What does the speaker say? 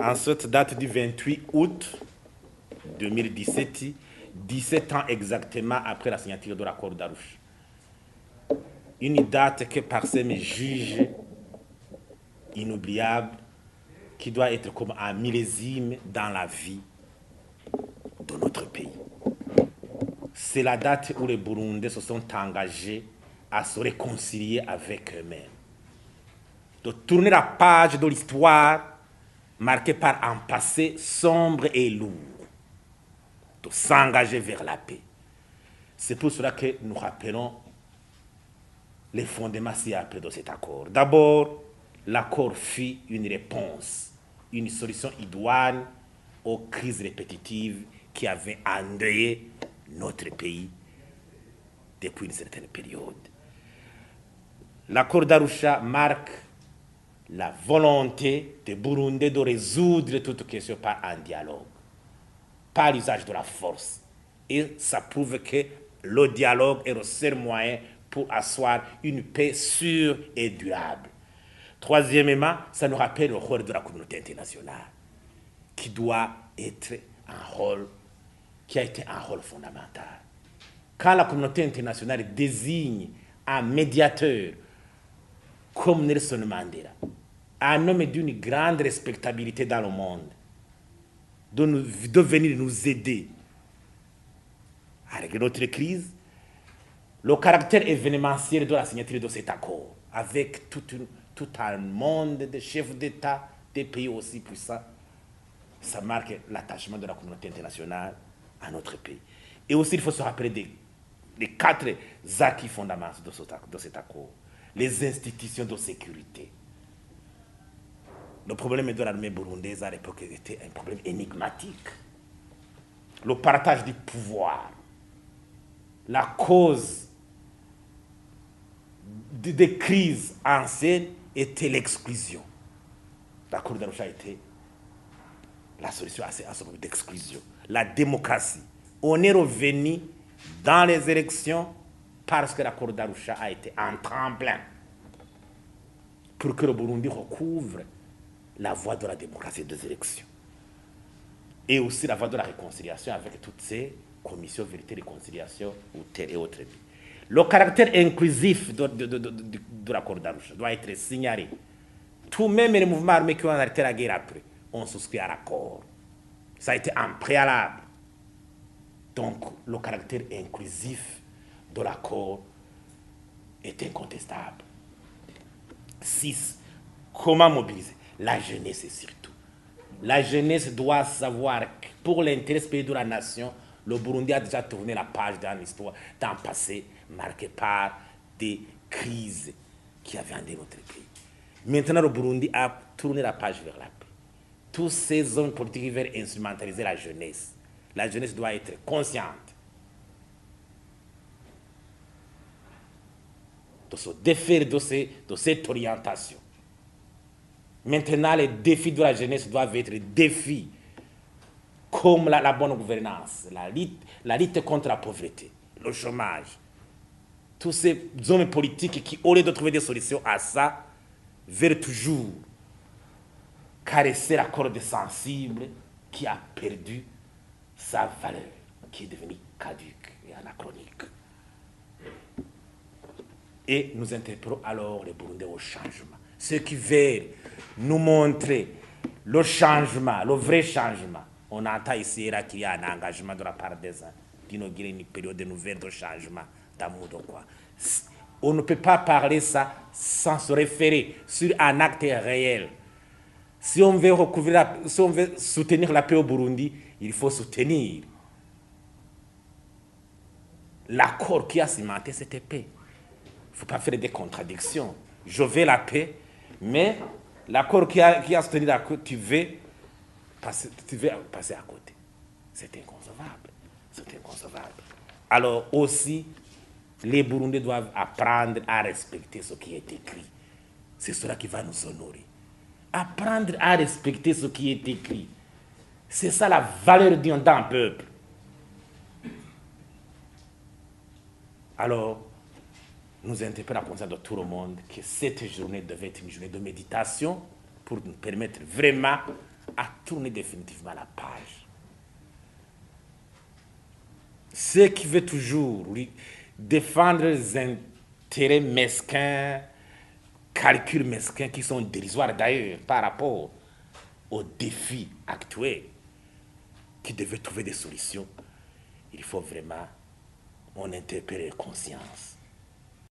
En cette date du 28 août 2017, 17 ans exactement après la signature de l'accord d'Arusha. Une date que Parsem juge inoubliable, qui doit être comme un millésime dans la vie de notre pays. C'est la date où les Burundais se sont engagés à se réconcilier avec eux-mêmes, de tourner la page de l'histoire marquée par un passé sombre et lourd, de s'engager vers la paix. C'est pour cela que nous rappelons les fondements ci-après de cet accord. D'abord, l'accord fut une réponse, une solution idoine aux crises répétitives qui avaient endeuillé notre pays depuis une certaine période. L'accord d'Arusha marque la volonté des Burundais de résoudre toute question par un dialogue, par l'usage de la force. Et ça prouve que le dialogue est le seul moyen pour asseoir une paix sûre et durable. Troisièmement, ça nous rappelle le rôle de la communauté internationale, qui doit être un rôle, qui a été un rôle fondamental. Quand la communauté internationale désigne un médiateur comme Nelson Mandela, un homme d'une grande respectabilité dans le monde, de venir nous aider à régler notre crise, le caractère événementiel de la signature de cet accord, avec tout un monde de chefs d'État, des pays aussi puissants, ça marque l'attachement de la communauté internationale à notre pays. Et aussi, il faut se rappeler des 4 acquis fondamentaux de cet accord. Les institutions de sécurité. Le problème de l'armée burundaise à l'époque était un problème énigmatique. Le partage du pouvoir, la cause des crises anciennes était l'exclusion. L'accord d'Arusha était la solution à ce problème d'exclusion. La démocratie. On est revenu dans les élections parce que l'accord d'Arusha a été un tremplin pour que le Burundi recouvre la voie de la démocratie des élections. Et aussi la voie de la réconciliation avec toutes ces commissions vérité et réconciliation et autres. Le caractère inclusif de l'accord d'Arusha doit être signalé. Tout même les mouvements armés qui ont arrêté la guerre après ont souscrit à l'accord. Ça a été un préalable. Donc le caractère inclusif de l'accord est incontestable. 6. Comment mobiliser? La jeunesse surtout. La jeunesse doit savoir que pour l'intérêt supérieur de la nation, le Burundi a déjà tourné la page dans l'histoire, dans le passé, marqué par des crises qui avaient endeuillé notre pays. Maintenant, le Burundi a tourné la page vers la paix. Tous ces hommes politiques veulent instrumentaliser la jeunesse. La jeunesse doit être consciente de se défaire de cette orientation. Maintenant, les défis de la jeunesse doivent être des défis comme la bonne gouvernance, la lutte contre la pauvreté, le chômage. Tous ces hommes politiques qui, au lieu de trouver des solutions à ça, veulent toujours caresser la corde sensible qui a perdu sa valeur, qui est devenue caduque et anachronique. Et nous interpellons alors les Burundais au changement. Ceux qui veulent nous montrer le changement, le vrai changement. On entend ici qu'il y a un engagement de la part des uns d'inaugurer une période nouvelle de changement, d'amour de quoi. On ne peut pas parler ça sans se référer sur un acte réel. Si on veut soutenir la paix au Burundi, il faut soutenir l'accord qui a cimenté cette paix. Il ne faut pas faire des contradictions. Je veux la paix, mais l'accord qui a soutenu la paix, tu veux passer à côté. C'est inconcevable. C'est inconcevable. Alors aussi, les Burundais doivent apprendre à respecter ce qui est écrit. C'est cela qui va nous honorer. Apprendre à respecter ce qui est écrit. C'est ça la valeur d'un peuple. Alors, nous interpellons la conscience de tout le monde que cette journée devait être une journée de méditation pour nous permettre vraiment à tourner définitivement la page. Ceux qui veulent toujours défendre les intérêts mesquins, calculs mesquins qui sont dérisoires d'ailleurs par rapport aux défis actuels, qui devaient trouver des solutions, il faut vraiment en interpeller conscience.